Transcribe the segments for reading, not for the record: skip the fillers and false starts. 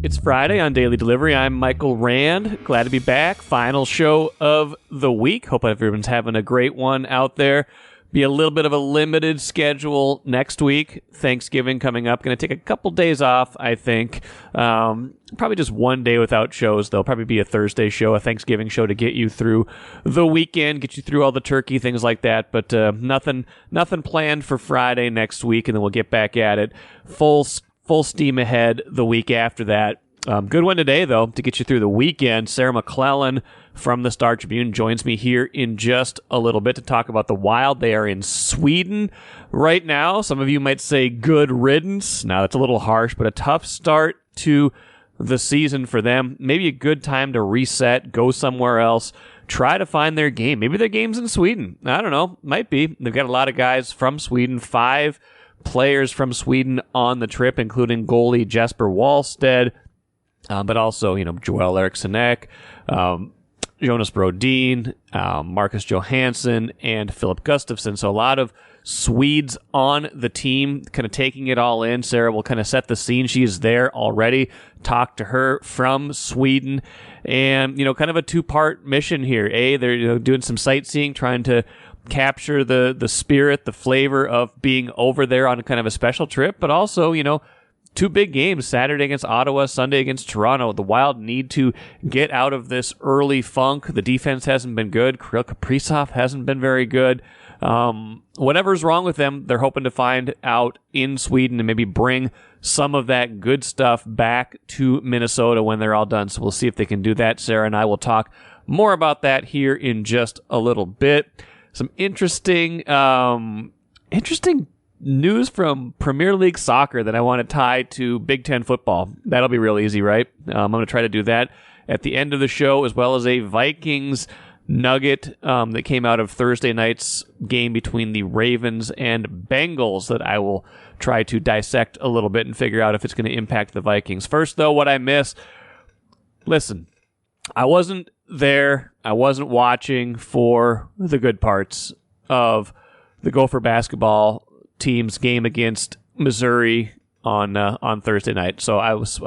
It's Friday on Daily Delivery. I'm Michael Rand. Glad to be back. Final show of the week. Hope everyone's having a great one out there. Be a little bit of a limited schedule next week. Thanksgiving coming up. Going to take a couple days off, I think. Probably just one day without shows, though. Probably be a Thursday show, a Thanksgiving show to get you through the weekend, get you through all the turkey, things like that. But nothing planned for Friday next week, and then we'll get back at it. Full steam ahead the week after that. Good one today, though, to get you through the weekend. Sarah McLellan from the Star Tribune joins me here in just a little bit to talk about the Wild. They are in Sweden right now. Some of you might say good riddance. Now, that's a little harsh, but a tough start to the season for them. Maybe a good time to reset, go somewhere else, try to find their game. Maybe their game's in Sweden. I don't know. Might be. They've got a lot of guys from Sweden, 5 players from Sweden on the trip, including goalie Jesper Wallstedt, but also, Joel Erikssonek, Jonas Brodin, Marcus Johansson, and Philip Gustafsson. So a lot of Swedes on the team, kind of taking it all in. Sarah will kind of set the scene. She is there already. Talk to her from Sweden. And, kind of a 2-part mission here. They're doing some sightseeing, trying to capture the spirit, the flavor of being over there on kind of a special trip, but also, 2 big games, Saturday against Ottawa, Sunday against Toronto. The Wild need to get out of this early funk. The defense hasn't been good. Kirill Kaprizov hasn't been very good. Whatever's wrong with them, they're hoping to find out in Sweden and maybe bring some of that good stuff back to Minnesota when they're all done. So we'll see if they can do that. Sarah and I will talk more about that here in just a little bit. Some interesting news from Premier League soccer that I want to tie to Big Ten football. That'll be real easy, right? I'm going to try to do that at the end of the show, as well as a Vikings nugget that came out of Thursday night's game between the Ravens and Bengals that I will try to dissect a little bit and figure out if it's going to impact the Vikings. First, though, what I miss. Listen, I wasn't there. I wasn't watching for the good parts of the Gopher basketball team's game against Missouri on Thursday night. So I was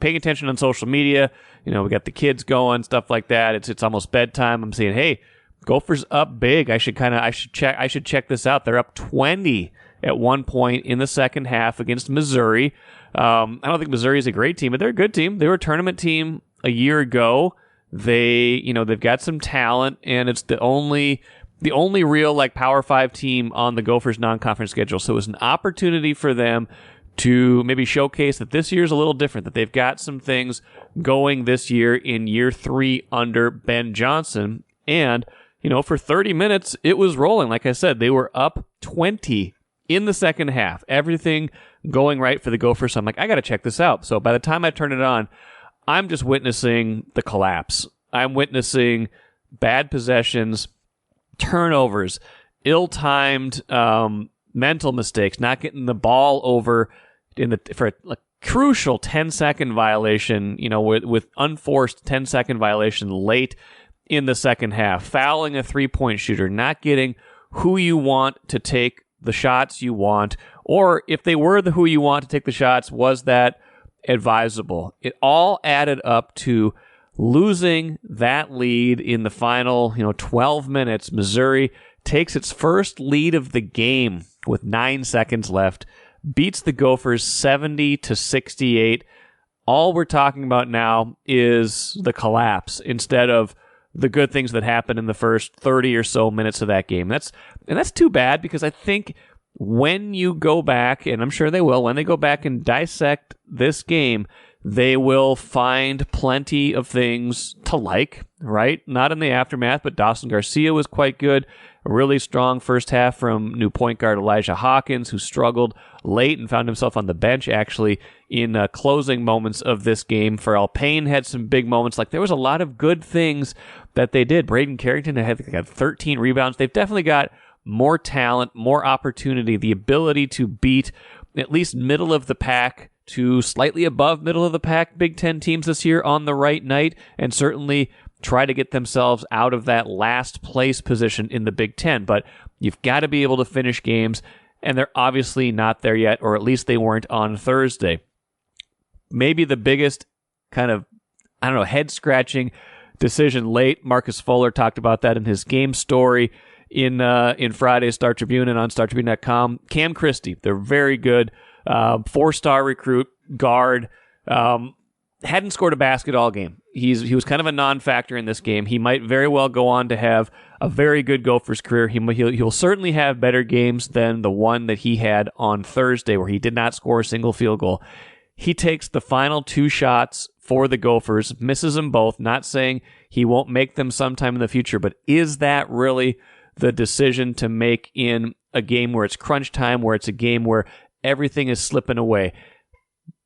paying attention on social media. We got the kids going, stuff like that. It's almost bedtime. I'm saying, hey, Gophers up big. I should check this out. They're up 20 at one point in the second half against Missouri. I don't think Missouri is a great team, but they're a good team. They were a tournament team a year ago. They've got some talent, and it's the only real Power 5 team on the Gophers non-conference schedule. So it was an opportunity for them to maybe showcase that this year's a little different, that they've got some things going this year in year 3 under Ben Johnson. And, for 30 minutes, it was rolling. Like I said, they were up 20 in the second half. Everything going right for the Gophers. So I'm like, I got to check this out. So by the time I turn it on, I'm just witnessing the collapse. I'm witnessing bad possessions, turnovers, ill-timed mental mistakes, not getting the ball over for a crucial 10-second violation, with unforced 10-second violation late in the second half, fouling a 3-point shooter, not getting who you want to take the shots you want, or if they were the who you want to take the shots, was that advisable? It all added up to losing that lead in the final, 12 minutes. Missouri takes its first lead of the game with 9 seconds left, beats the Gophers 70-68. All we're talking about now is the collapse instead of the good things that happened in the first 30 or so minutes of that game. That's too bad, because I think when you go back, and I'm sure they will, when they go back and dissect this game, they will find plenty of things to like, right? Not in the aftermath, but Dawson Garcia was quite good. A really strong first half from new point guard Elijah Hawkins, who struggled late and found himself on the bench, actually, in closing moments of this game. Pharrell Payne had some big moments. There was a lot of good things that they did. Braden Carrington had 13 rebounds. They've definitely got more talent, more opportunity, the ability to beat at least middle of the pack to slightly above middle of the pack Big Ten teams this year on the right night, and certainly try to get themselves out of that last place position in the Big Ten. But you've got to be able to finish games, and they're obviously not there yet, or at least they weren't on Thursday. Maybe the biggest kind of, I don't know, head-scratching decision late. Marcus Fuller talked about that in his game story in Friday's Star Tribune and on StarTribune.com. Cam Christie, they're very good. 4-star recruit, guard. Hadn't scored a basket all game. He was kind of a non-factor in this game. He might very well go on to have a very good Gophers career. He'll certainly have better games than the one that he had on Thursday where he did not score a single field goal. He takes the final 2 shots for the Gophers, misses them both, not saying he won't make them sometime in the future, but is that really the decision to make in a game where it's crunch time, where it's a game where everything is slipping away?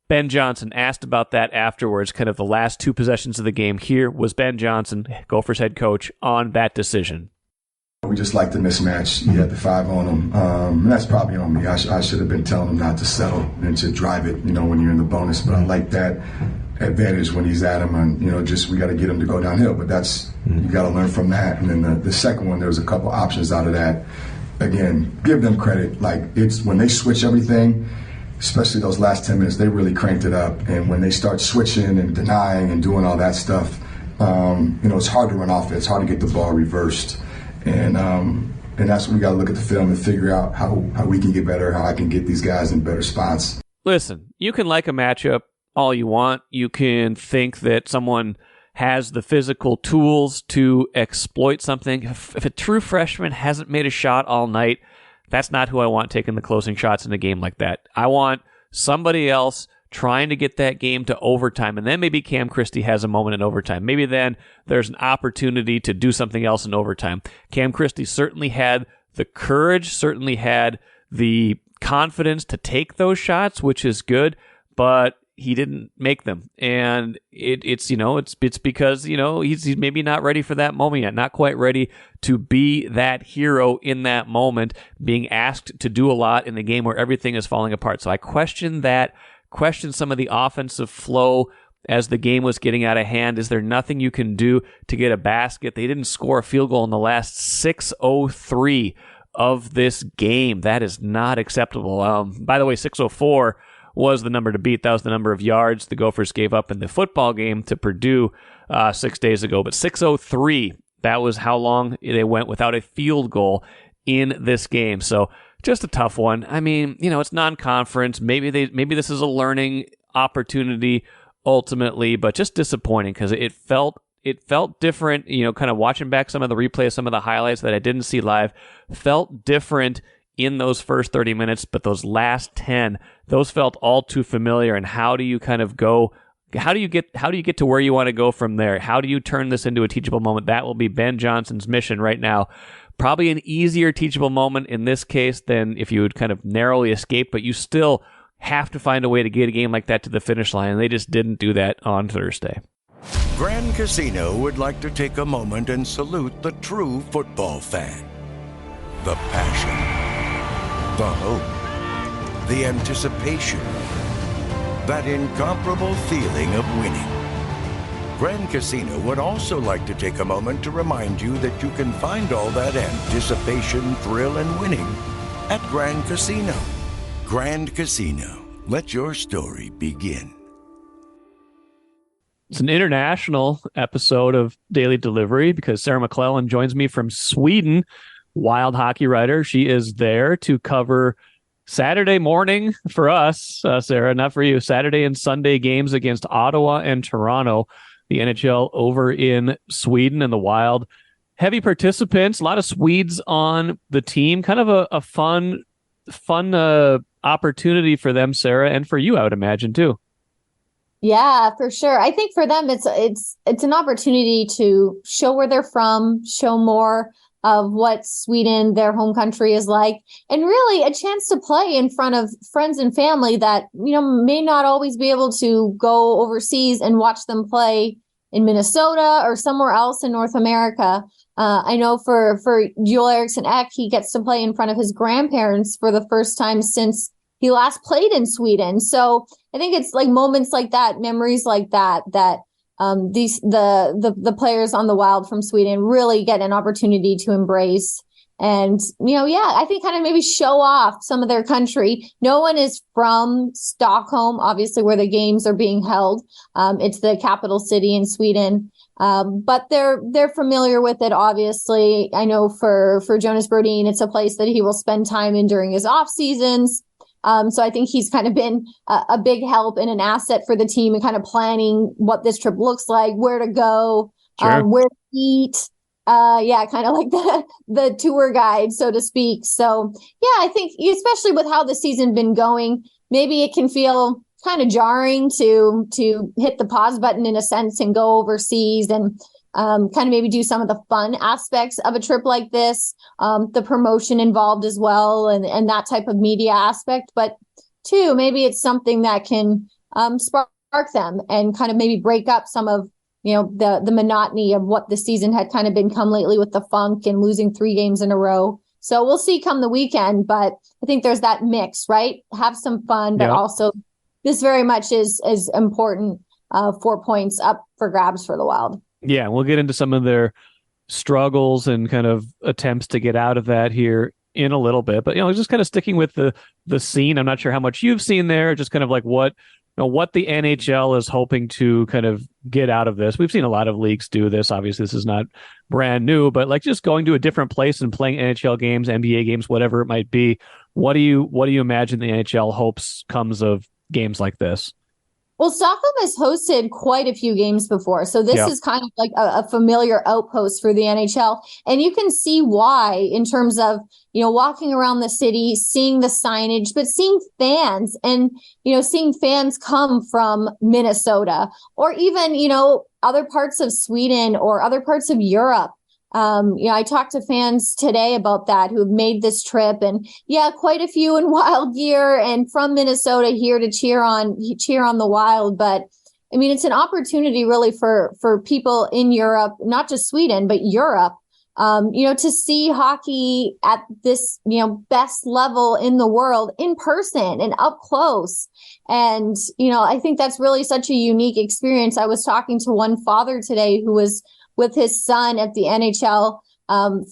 Ben Johnson asked about that afterwards, kind of the last 2 possessions of the game. Here was Ben Johnson, Gophers head coach, on that decision. We just like the mismatch. He had the 5 on him. And that's probably on me. I should have been telling him not to settle and to drive it, when you're in the bonus. But I like that advantage when he's at him. And, we got to get him to go downhill. But you got to learn from that. And then the second one, there was a couple options out of that. Again, give them credit. Like, it's when they switch everything, especially those last 10 minutes, they really cranked it up. And when they start switching and denying and doing all that stuff, it's hard to run offense. It's hard to get the ball reversed. And that's when we got to look at the film and figure out how we can get better, how I can get these guys in better spots. Listen, you can like a matchup all you want. You can think that someone has the physical tools to exploit something. If a true freshman hasn't made a shot all night, that's not who I want taking the closing shots in a game like that. I want somebody else trying to get that game to overtime, and then maybe Cam Christie has a moment in overtime. Maybe then there's an opportunity to do something else in overtime. Cam Christie certainly had the courage, certainly had the confidence to take those shots, which is good, but he didn't make them. And it's because, he's maybe not ready for that moment yet, not quite ready to be that hero in that moment, being asked to do a lot in the game where everything is falling apart. So I question some of the offensive flow as the game was getting out of hand. Is there nothing you can do to get a basket? They didn't score a field goal in the last 6:03 of this game. That is not acceptable. By the way, 6:04 was the number to beat. That was the number of yards the Gophers gave up in the football game to Purdue 6 days ago. But 6:03, that was how long they went without a field goal in this game. So just a tough one. I mean, it's non-conference. Maybe this is a learning opportunity ultimately, but just disappointing because it felt different. Kind of watching back some of the replays, some of the highlights that I didn't see live, felt different in those first 30 minutes, but those last 10, those felt all too familiar. And how do you kind of go? How do you get to where you want to go from there? How do you turn this into a teachable moment? That will be Ben Johnson's mission right now. Probably an easier teachable moment in this case than if you would kind of narrowly escape, but you still have to find a way to get a game like that to the finish line, and they just didn't do that on Thursday. Grand Casino would like to take a moment and salute the true football fan. The passion, the hope, the anticipation, that incomparable feeling of winning. Grand Casino would also like to take a moment to remind you that you can find all that anticipation, thrill, and winning at Grand Casino. Grand Casino, let your story begin. It's an international episode of Daily Delivery because Sarah McLellan joins me from Sweden, Wild hockey writer. She is there to cover Saturday morning for us, Sarah, not for you, Saturday and Sunday games against Ottawa and Toronto. The NHL over in Sweden, and the Wild. Heavy participants, a lot of Swedes on the team. Kind of a fun opportunity for them, Sarah, and for you, I would imagine, too. Yeah, for sure. I think for them, it's an opportunity to show where they're from, show more of what Sweden, their home country, is like, and really a chance to play in front of friends and family that, may not always be able to go overseas and watch them play in Minnesota or somewhere else in North America. I know for Joel Eriksson Ek, he gets to play in front of his grandparents for the first time since he last played in Sweden. So I think it's like moments like that, memories like that the players on the Wild from Sweden really get an opportunity to embrace. And, I think kind of maybe show off some of their country. No one is from Stockholm, obviously, where the games are being held. It's the capital city in Sweden. But they're familiar with it, obviously. I know for Jonas Brodin, it's a place that he will spend time in during his off seasons. So I think he's kind of been a big help and an asset for the team and kind of planning what this trip looks like, where to go, Sure. where to eat. Kind of like the tour guide, so to speak. So, I think especially with how the season been going, maybe it can feel kind of jarring to hit the pause button in a sense and go overseas and kind of maybe do some of the fun aspects of a trip like this, the promotion involved as well, and that type of media aspect. But two, maybe it's something that can spark them and kind of maybe break up some of the monotony of what the season had kind of become lately with the funk and losing 3 games in a row. So we'll see come the weekend, but I think there's that mix, right? Have some fun, but also this very much is important. 4 points up for grabs for the Wild. Yeah, we'll get into some of their struggles and kind of attempts to get out of that here in a little bit. But, just kind of sticking with the scene. I'm not sure how much you've seen there, just kind of like what the NHL is hoping to kind of get out of this. We've seen a lot of leagues do this. Obviously, this is not brand new, but like just going to a different place and playing NHL games, NBA games, whatever it might be. What do you imagine the NHL hopes comes of games like this? Well, Stockholm has hosted quite a few games before. So this is kind of like a familiar outpost for the NHL. And you can see why in terms of, walking around the city, seeing the signage, but seeing fans and, seeing fans come from Minnesota or even, other parts of Sweden or other parts of Europe. I talked to fans today about that who have made this trip and quite a few in Wild gear and from Minnesota here to cheer on the Wild. But I mean, it's an opportunity really for people in Europe, not just Sweden, but Europe, to see hockey at this, best level in the world in person and up close. And, I think that's really such a unique experience. I was talking to one father today who was with his son at the NHL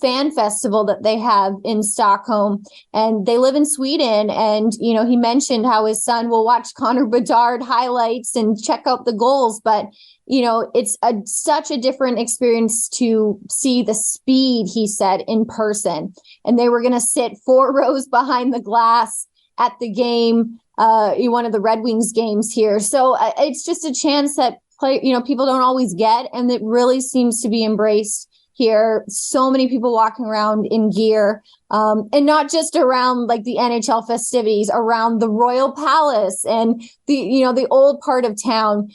fan festival that they have in Stockholm, and they live in Sweden. And, he mentioned how his son will watch Connor Bedard highlights and check out the goals. But, it's such a different experience to see the speed, he said, in person. And they were going to sit 4 rows behind the glass at the game, one of the Red Wings games here. So it's just a chance that people don't always get, and it really seems to be embraced here. So many people walking around in gear, and not just around like the NHL festivities, around the Royal Palace and the old part of town.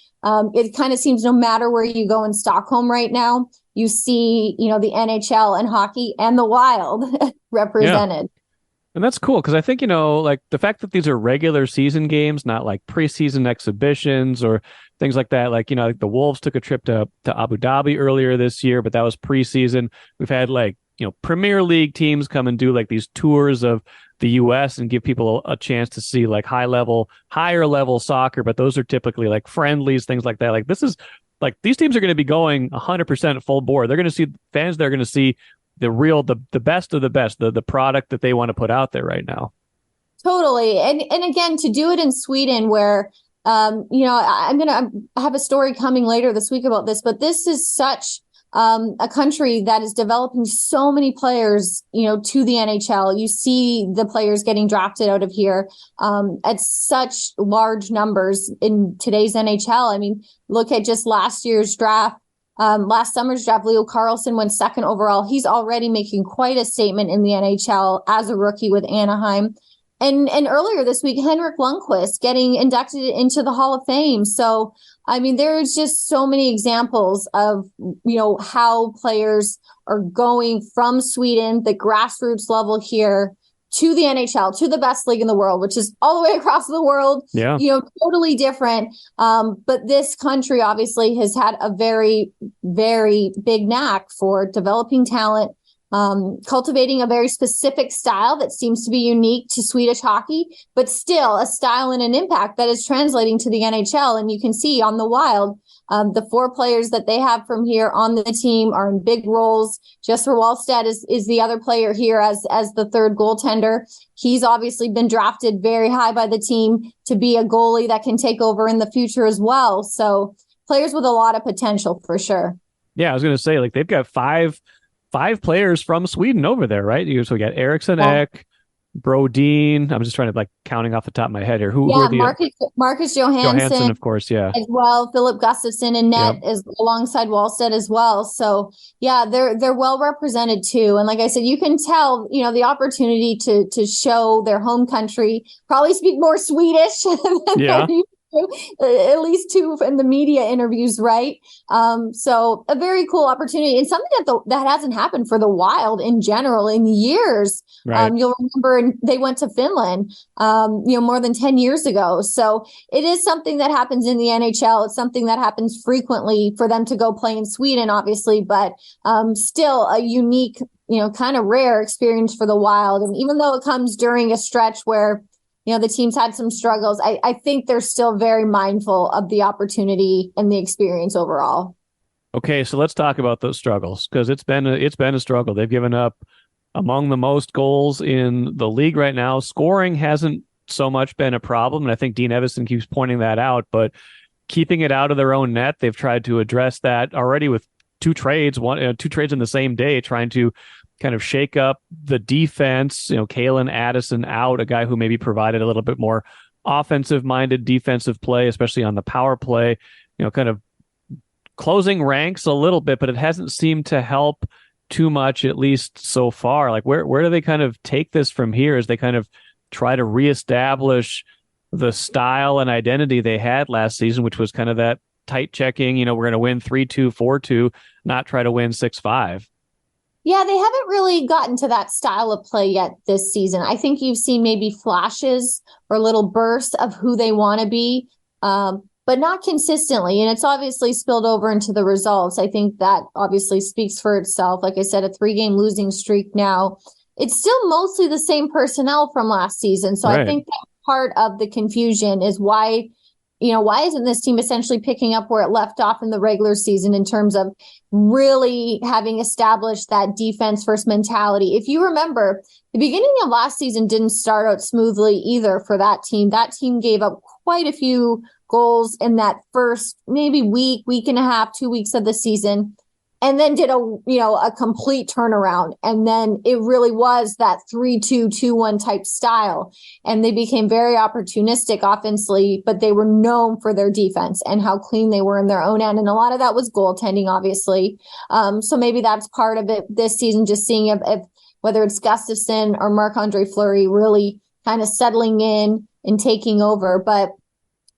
It kind of seems no matter where you go in Stockholm right now, you see, the NHL and hockey and the Wild represented. Yeah. And that's cool because I think, like the fact that these are regular season games, not like preseason exhibitions or things like that. Like, like the Wolves took a trip to Abu Dhabi earlier this year, but that was preseason. We've had like, Premier League teams come and do like these tours of the U.S. and give people a chance to see like higher level soccer. But those are typically like friendlies, things like that. Like this is like these teams are going to be going 100% full bore. They're going to see fans. They're going to see the best of the best, the product that they want to put out there right now. Totally. And again, to do it in Sweden where, I'm going to have a story coming later this week about this, but this is such a country that is developing so many players, to the NHL. You see the players getting drafted out of here at such large numbers in today's NHL. I mean, look at just last year's draft. Last summer's draft, Leo Carlsson went 2nd overall. He's already making quite a statement in the NHL as a rookie with Anaheim. And earlier this week, Henrik Lundqvist getting inducted into the Hall of Fame. So, I mean, there's just so many examples of, how players are going from Sweden, the grassroots level here, to the NHL, to the best league in the world, which is all the way across the world, totally different. But this country obviously has had a very, very big knack for developing talent, cultivating a very specific style that seems to be unique to Swedish hockey, but still a style and an impact that is translating to the NHL. And you can see on the Wild, the 4 players that they have from here on the team are in big roles. Jesper Wallstedt is the other player here as the third goaltender. He's obviously been drafted very high by the team to be a goalie that can take over in the future as well. So players with a lot of potential for sure. Yeah, I was going to say, like, they've got five players from Sweden over there, right? So we got Eriksson Ek, Brodin. I'm just trying to, like, counting off the top of my head here. Who are the Marcus Johansson, of course, yeah, as well. Philip Gustafsson in net is alongside Wallstedt as well. So yeah, they're well represented too. And like I said, you can tell, the opportunity to show their home country, probably speak more Swedish than at least 2 in the media interviews, right? So a very cool opportunity, and something that hasn't happened for the Wild in general in years. Right. You'll remember they went to Finland, more than 10 years ago. So it is something that happens in the NHL. It's something that happens frequently for them to go play in Sweden, obviously, but still a unique, kind of rare experience for the Wild. And even though it comes during a stretch where the team's had some struggles, I think they're still very mindful of the opportunity and the experience overall. Okay, so let's talk about those struggles, because it's been a struggle. They've given up among the most goals in the league right now. Scoring hasn't so much been a problem, and I think Dean Evison keeps pointing that out, but keeping it out of their own net, they've tried to address that already with 2 trades, two trades in the same day, trying to kind of shake up the defense. Kalen Addison out, a guy who maybe provided a little bit more offensive-minded defensive play, especially on the power play, kind of closing ranks a little bit, but it hasn't seemed to help too much, at least so far. Like, where do they kind of take this from here as they kind of try to reestablish the style and identity they had last season, which was kind of that tight checking, we're going to win 3-2, 4-2, not try to win 6-5. Yeah, they haven't really gotten to that style of play yet this season. I think you've seen maybe flashes or little bursts of who they want to be, but not consistently. And it's obviously spilled over into the results. I think that obviously speaks for itself. Like I said, a 3-game losing streak now. It's still mostly the same personnel from last season. So right. I think that part of the confusion is why isn't this team essentially picking up where it left off in the regular season in terms of really having established that defense first mentality? If you remember, the beginning of last season didn't start out smoothly either for that team. That team gave up quite a few goals in that first maybe week and a half, 2 weeks of the season, and then did a complete turnaround. And then it really was that 3-2, 2-1 type style. And they became very opportunistic offensively, but they were known for their defense and how clean they were in their own end. And a lot of that was goaltending, obviously. So maybe that's part of it this season, just seeing if whether it's Gustafsson or Marc-Andre Fleury really kind of settling in and taking over. But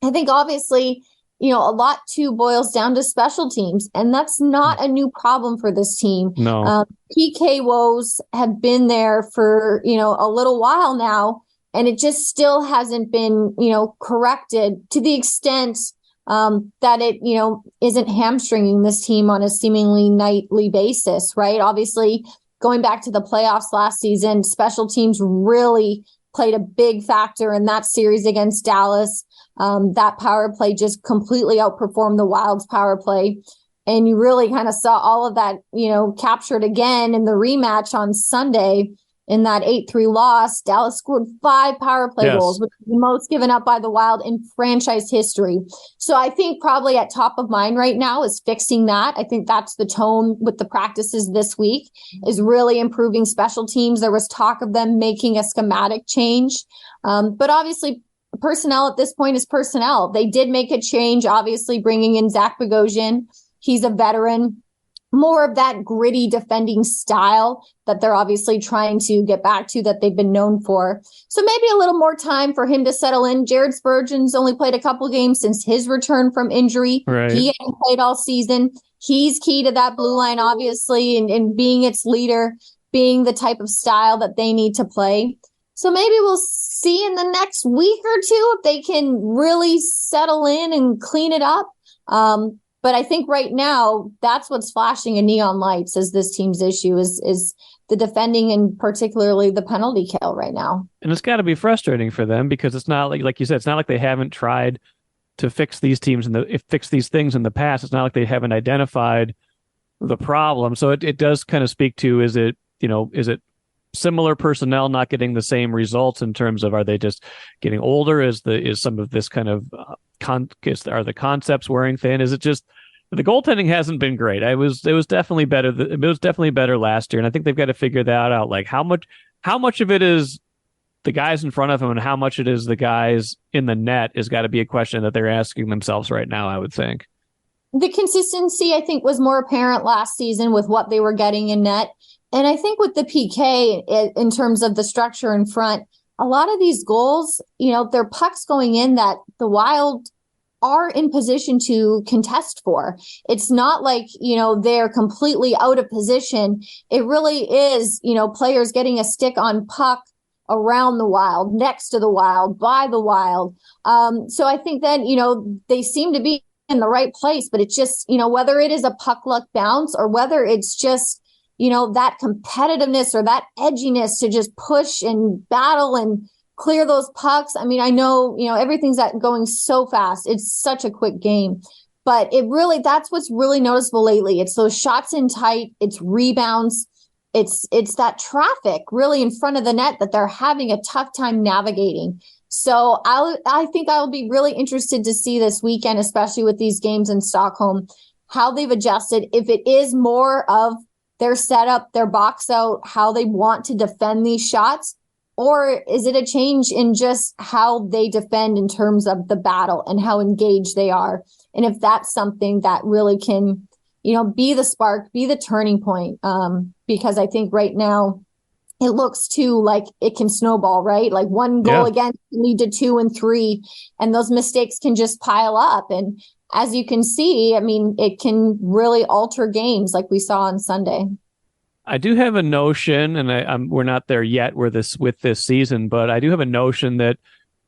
I think obviously, a lot too boils down to special teams, and that's not a new problem for this team. No. PK woes have been there for, a little while now, and it just still hasn't been, corrected to the extent that it, isn't hamstringing this team on a seemingly nightly basis, right? Obviously, going back to the playoffs last season, special teams really played a big factor in that series against Dallas. That power play just completely outperformed the Wild's power play. And you really kind of saw all of that, captured again in the rematch on Sunday in that 8-3 loss. Dallas scored 5 power play goals, which is the most given up by the Wild in franchise history. So I think probably at top of mind right now is fixing that. I think that's the tone with the practices this week, is really improving special teams. There was talk of them making a schematic change. But obviously, personnel at this point is personnel. They did make a change, obviously bringing in Zach Bogosian. He's a veteran, more of that gritty defending style that they're obviously trying to get back to, that they've been known for. So maybe a little more time for him to settle in. Jared Spurgeon's only played a couple games since his return from injury. Right. He hasn't played all season. He's key to that blue line, obviously, and being its leader, being the type of style that they need to play. So maybe we'll see in the next week or two if they can really settle in and clean it up. But I think right now that's what's flashing in neon lights as this team's issue is the defending and particularly the penalty kill right now. And it's got to be frustrating for them because it's not like you said, it's not like they haven't tried to fix these things in the past. It's not like they haven't identified the problem. So it does kind of speak to, is it similar personnel not getting the same results in terms of, are they just getting older? Is some of this kind of are the concepts wearing thin? Is it just the goaltending hasn't been great? It was definitely better. It was definitely better last year, and I think they've got to figure that out. Like how much of it is the guys in front of them, and how much it is the guys in the net has got to be a question that they're asking themselves right now, I would think. The consistency, I think, was more apparent last season with what they were getting in net. And I think with the PK, in terms of the structure in front, a lot of these goals, they're pucks going in that the Wild are in position to contest for. It's not like, they're completely out of position. It really is, players getting a stick on puck around the Wild, next to the Wild, by the Wild. So I think then, they seem to be in the right place, but it's just, whether it is a puck luck bounce or whether it's just, that competitiveness or that edginess to just push and battle and clear those pucks. I mean, I know, everything's going so fast. It's such a quick game, but that's what's really noticeable lately. It's those shots in tight, it's rebounds. It's that traffic really in front of the net that they're having a tough time navigating. So I think I'll be really interested to see this weekend, especially with these games in Stockholm, how they've adjusted. If it is more of their setup, their box out, how they want to defend these shots, or is it a change in just how they defend in terms of the battle and how engaged they are? And if that's something that really can, be the spark, be the turning point, because I think right now it looks too like it can snowball, right? Like one goal again can lead to 2 and 3, and those mistakes can just pile up. And as you can see, I mean, it can really alter games like we saw on Sunday. I do have a notion, and we're not there yet with this season, but I do have a notion that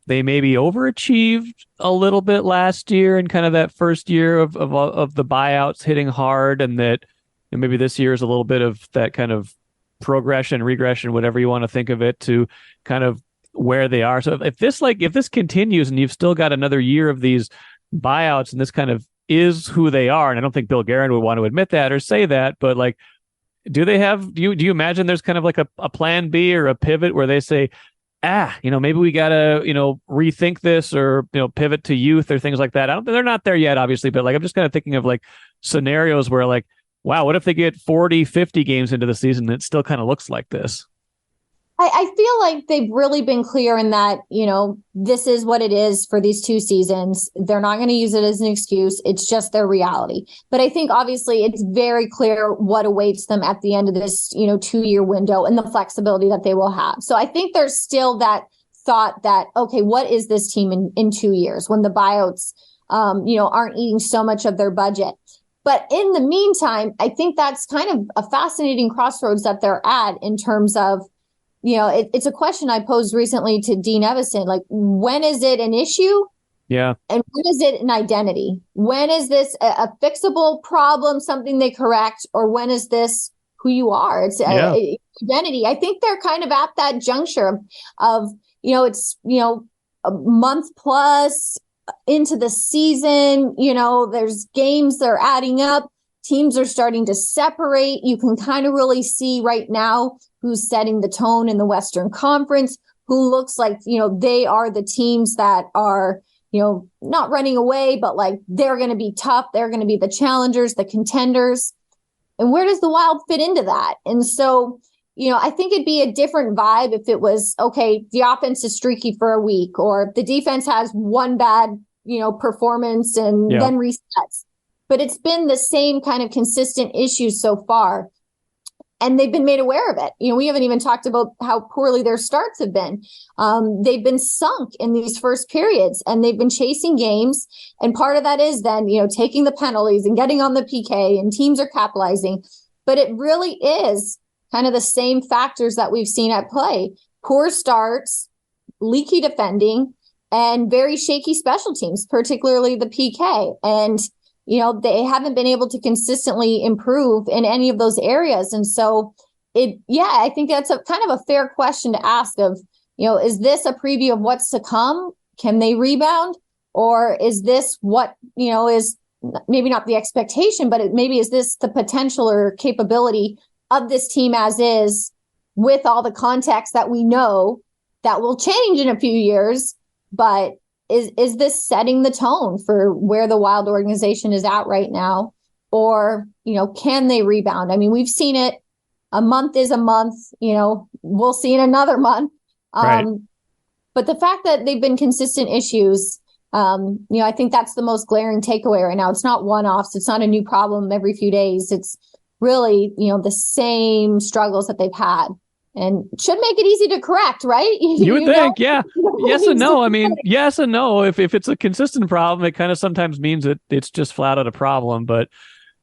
they maybe overachieved a little bit last year and kind of that first year of the buyouts hitting hard, and that maybe this year is a little bit of that kind of progression, regression, whatever you want to think of it, to kind of where they are. So if this continues and you've still got another year of these buyouts and this kind of is who they are, and I don't think Bill Guerin would want to admit that or say that, but like, do you imagine there's kind of like a plan B or a pivot where they say, maybe we got to, rethink this, or, pivot to youth or things like that? They're not there yet, obviously, but like, I'm just kind of thinking of like scenarios where like, wow, what if they get 40, 50 games into the season and it still kind of looks like this? I feel like they've really been clear in that, this is what it is for these 2 seasons. They're not going to use it as an excuse. It's just their reality. But I think obviously it's very clear what awaits them at the end of this, 2-year window and the flexibility that they will have. So I think there's still that thought that, okay, what is this team in 2 years when the buyouts, aren't eating so much of their budget? But in the meantime, I think that's kind of a fascinating crossroads that they're at in terms of, it's a question I posed recently to Dean Evison, like, when is it an issue? Yeah. And when is it an identity? When is this a fixable problem, something they correct, or when is this who you are? It's identity. I think they're kind of at that juncture of, it's, a month plus into the season, there's games that are adding up. Teams are starting to separate. You can kind of really see right now who's setting the tone in the Western Conference, who looks like, they are the teams that are, not running away, but like they're going to be tough. They're going to be the challengers, the contenders. And where does the Wild fit into that? And so, I think it'd be a different vibe if it was, okay, the offense is streaky for a week, or the defense has one bad, performance and then resets. But it's been the same kind of consistent issues so far. And they've been made aware of it. We haven't even talked about how poorly their starts have been. They've been sunk in these first periods, and they've been chasing games. And part of that is then, taking the penalties and getting on the PK, and teams are capitalizing. But it really is kind of the same factors that we've seen at play. Poor starts, leaky defending, and very shaky special teams, particularly the PK. And they haven't been able to consistently improve in any of those areas. And so, I think that's a kind of a fair question to ask of, is this a preview of what's to come? Can they rebound? Or is this what, is maybe not the expectation, but maybe is this the potential or capability of this team as is, with all the context that we know that will change in a few years? But is this setting the tone for where the Wild organization is at right now? Or, can they rebound? I mean, we've seen it. A month is a month, we'll see in another month. Right. But the fact that they've been consistent issues, I think that's the most glaring takeaway right now. It's not one-offs. It's not a new problem every few days. It's really, the same struggles that they've had, and should make it easy to correct, right? You would think, yeah. Yes and no. I mean, yes and no. If it's a consistent problem, it kind of sometimes means that it's just flat out a problem, but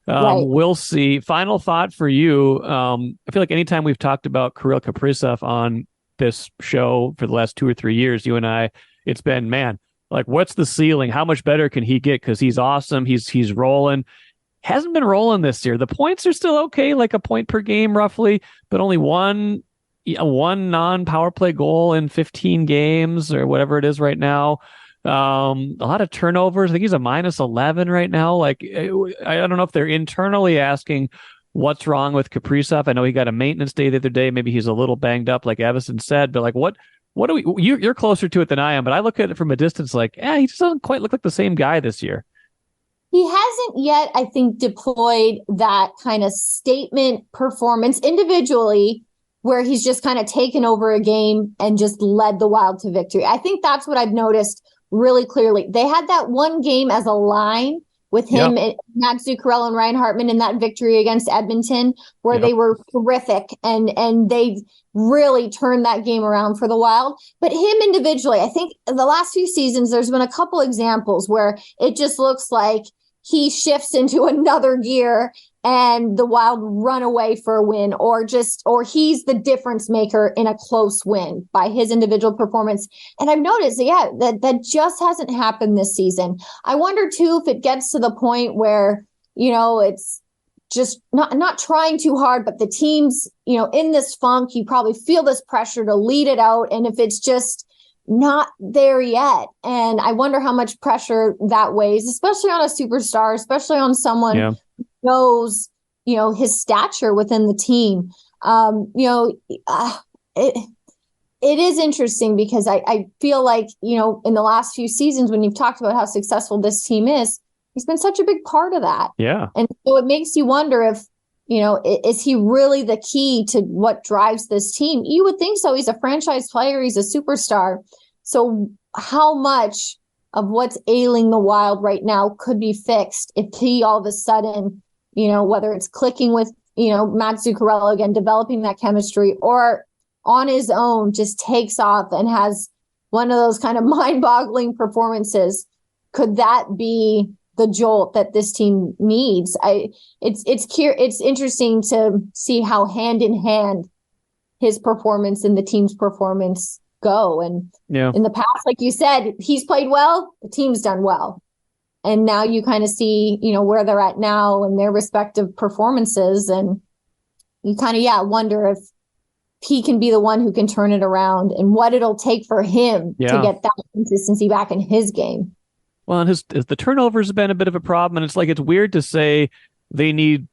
right. We'll see. Final thought for you. I feel like anytime we've talked about Kirill Kaprizov on this show for the last 2 or 3 years, you and I, it's been, man, like, what's the ceiling? How much better can he get? Because he's awesome. He's rolling. Hasn't been rolling this year. The points are still okay, like a point per game roughly, but only one non-power play goal in 15 games or whatever it is right now. A lot of turnovers. I think he's a -11 right now. Like, I don't know if they're internally asking what's wrong with Kaprizov. I know he got a maintenance day the other day. Maybe he's a little banged up, like Evison said. But like, what do we? You're closer to it than I am. But I look at it from a distance, like, he just doesn't quite look like the same guy this year. He hasn't yet, I think, deployed that kind of statement performance individually, where he's just kind of taken over a game and just led the Wild to victory. I think that's what I've noticed really clearly. They had that one game as a line with him, and Matt Zuccarello and Ryan Hartman in that victory against Edmonton, where they were terrific and they really turned that game around for the Wild. But him individually, I think the last few seasons, there's been a couple examples where it just looks like he shifts into another gear and the Wild run away for a win, or he's the difference maker in a close win by his individual performance. And I've noticed, that just hasn't happened this season. I wonder too, if it gets to the point where, it's just not trying too hard, but the team's, in this funk, you probably feel this pressure to lead it out. And if it's just not there yet. And I wonder how much pressure that weighs, especially on a superstar, especially on someone who knows, his stature within the team. It is interesting because I feel like, in the last few seasons, when you've talked about how successful this team is, he's been such a big part of that. Yeah. And so it makes you wonder if, is he really the key to what drives this team? You would think so. He's a franchise player. He's a superstar. So how much of what's ailing the Wild right now could be fixed if he all of a sudden, whether it's clicking with, Matt Zuccarello again, developing that chemistry, or on his own just takes off and has one of those kind of mind-boggling performances? Could that be the jolt that this team needs? It's interesting to see how hand in hand his performance and the team's performance go. And in the past, like you said, he's played well, the team's done well. And now you kind of see, where they're at now and their respective performances. And you kind of, wonder if he can be the one who can turn it around and what it'll take for him to get that consistency back in his game. Well, and the turnovers have been a bit of a problem, and it's weird to say they need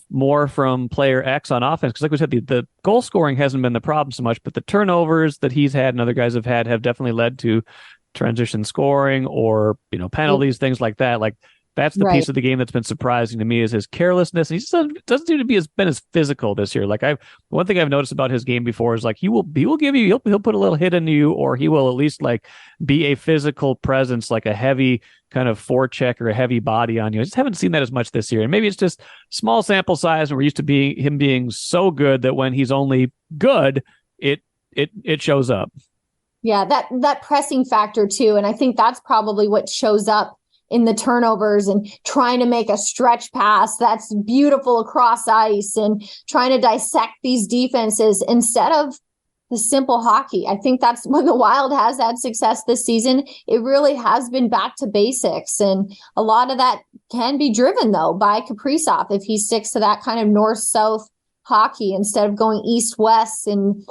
more from player X on offense, because like we said, the goal scoring hasn't been the problem so much, but the turnovers that he's had and other guys have had have definitely led to transition scoring or penalties, things like that. Like, that's the piece of the game that's been surprising to me, is his carelessness. And he just doesn't seem to be been as physical this year. Like, one thing I've noticed about his game before is like he'll give you, he'll put a little hit into you, or he will at least like be a physical presence, like a heavy kind of forecheck or a heavy body on you. I just haven't seen that as much this year. And maybe it's just small sample size, and we're used to him being so good that when he's only good, it shows up. Yeah, that pressing factor too. And I think that's probably what shows up in the turnovers and trying to make a stretch pass that's beautiful across ice and trying to dissect these defenses instead of the simple hockey. I think that's when the Wild has had success this season. It really has been back to basics. And a lot of that can be driven, though, by Kaprizov if he sticks to that kind of north-south hockey instead of going east-west and,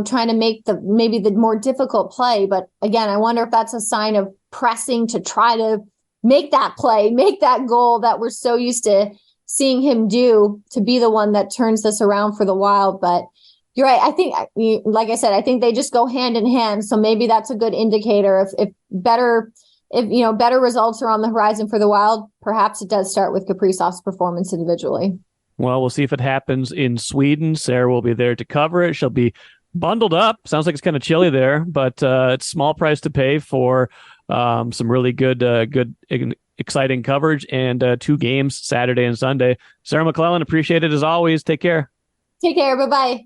trying to make maybe the more difficult play. But again, I wonder if that's a sign of pressing to try to make that play, make that goal that we're so used to seeing him do, to be the one that turns this around for the Wild. But you're right. I think, like I said, I think they just go hand in hand. So maybe that's a good indicator. If better results are on the horizon for the Wild, perhaps it does start with Kaprizov's performance individually. Well, we'll see if it happens in Sweden. Sarah will be there to cover it. She'll be bundled up. Sounds like it's kind of chilly there, but it's a small price to pay for some really good, exciting coverage and 2 games, Saturday and Sunday. Sarah McLellan, appreciate it as always. Take care. Take care. Bye-bye.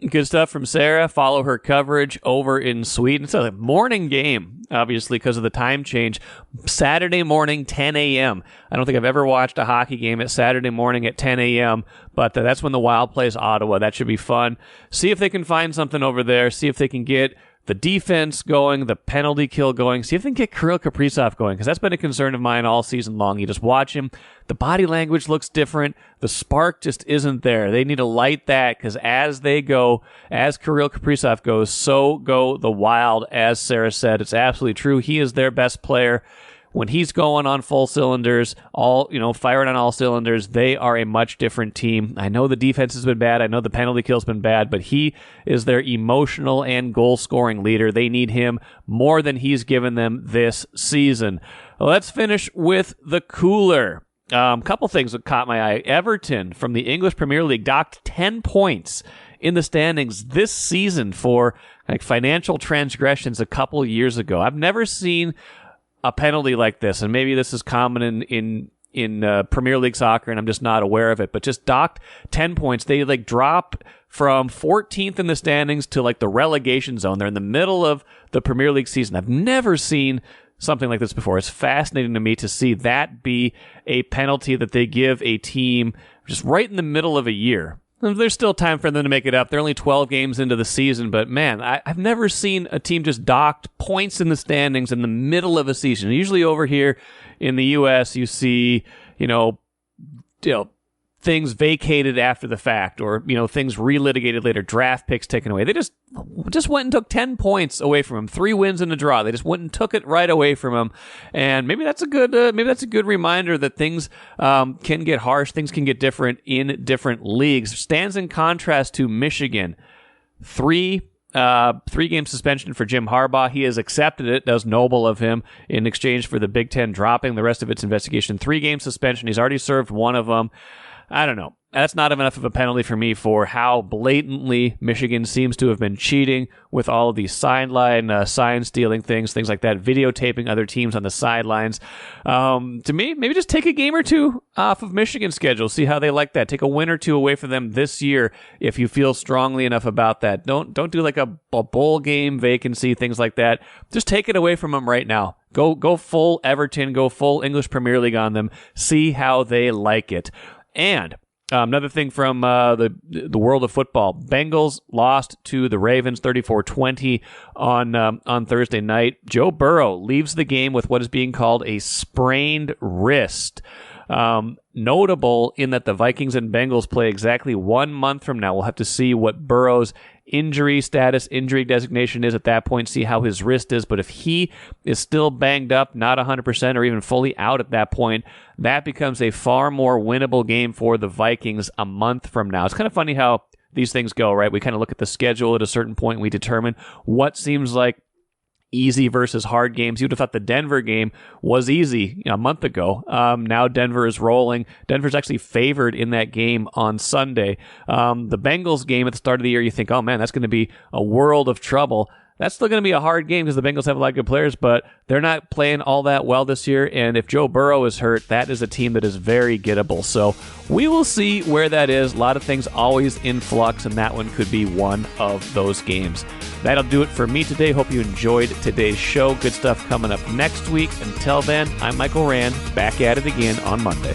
Good stuff from Sarah. Follow her coverage over in Sweden. It's a morning game, obviously, because of the time change. Saturday morning, 10 a.m. I don't think I've ever watched a hockey game at Saturday morning at 10 a.m., but that's when the Wild plays Ottawa. That should be fun. See if they can find something over there. See if they can get the defense going, the penalty kill going. See if they can get Kirill Kaprizov going, because that's been a concern of mine all season long. You just watch him. The body language looks different. The spark just isn't there. They need to light that, because as they go, as Kirill Kaprizov goes, so go the Wild, as Sarah said. It's absolutely true. He is their best player. When he's going on full cylinders, firing on all cylinders, they are a much different team. I know the defense has been bad. I know the penalty kill's been bad, but he is their emotional and goal-scoring leader. They need him more than he's given them this season. Let's finish with the cooler. Couple things that caught my eye. Everton from the English Premier League docked 10 points in the standings this season for financial transgressions a couple years ago. I've never seen a penalty like this, and maybe this is common in Premier League soccer, and I'm just not aware of it, but just docked 10 points. They drop from 14th in the standings to the relegation zone. They're in the middle of the Premier League season. I've never seen something like this before. It's fascinating to me to see that be a penalty that they give a team just right in the middle of a year. There's still time for them to make it up. They're only 12 games into the season, but man, I've never seen a team just docked points in the standings in the middle of a season. Usually over here in the U.S., you see, things vacated after the fact, or things relitigated later, draft picks taken away. They just went and took 10 points away from him, 3 wins and a draw. They just went and took it right away from him, and maybe that's a good reminder that things can get harsh, things can get different in different leagues. Stands in contrast to Michigan, 3-game suspension for Jim Harbaugh. He has accepted it. That was noble of him in exchange for the Big Ten dropping the rest of its investigation. 3-game suspension. He's already served one of them. I don't know. That's not enough of a penalty for me for how blatantly Michigan seems to have been cheating with all of these sideline sign-stealing things like that, videotaping other teams on the sidelines. To me, maybe just take a game or 2 off of Michigan's schedule, see how they like that. Take a win or 2 away from them this year if you feel strongly enough about that. Don't do a bowl game vacancy, things like that. Just take it away from them right now. Go full Everton, go full English Premier League on them. See how they like it. And another thing from the world of football, Bengals lost to the Ravens 34-20 on Thursday night. Joe Burrow leaves the game with what is being called a sprained wrist. Notable in that the Vikings and Bengals play exactly 1 month from now. We'll have to see what Burrow's injury status, injury designation is at that point, see how his wrist is. But if he is still banged up, not 100% or even fully out at that point, that becomes a far more winnable game for the Vikings a month from now. It's kind of funny how these things go, right? We kind of look at the schedule at a certain point, and we determine what seems like easy versus hard games. You'd have thought the Denver game was easy a month ago. Now Denver is rolling. Denver's actually favored in that game on Sunday. The Bengals game at the start of the year, you think, oh man, that's going to be a world of trouble. That's still going to be a hard game because the Bengals have a lot of good players, but they're not playing all that well this year. And if Joe Burrow is hurt, that is a team that is very gettable. So we will see where that is. A lot of things always in flux, and that one could be one of those games. That'll do it for me today. Hope you enjoyed today's show. Good stuff coming up next week. Until then, I'm Michael Rand, back at it again on Monday.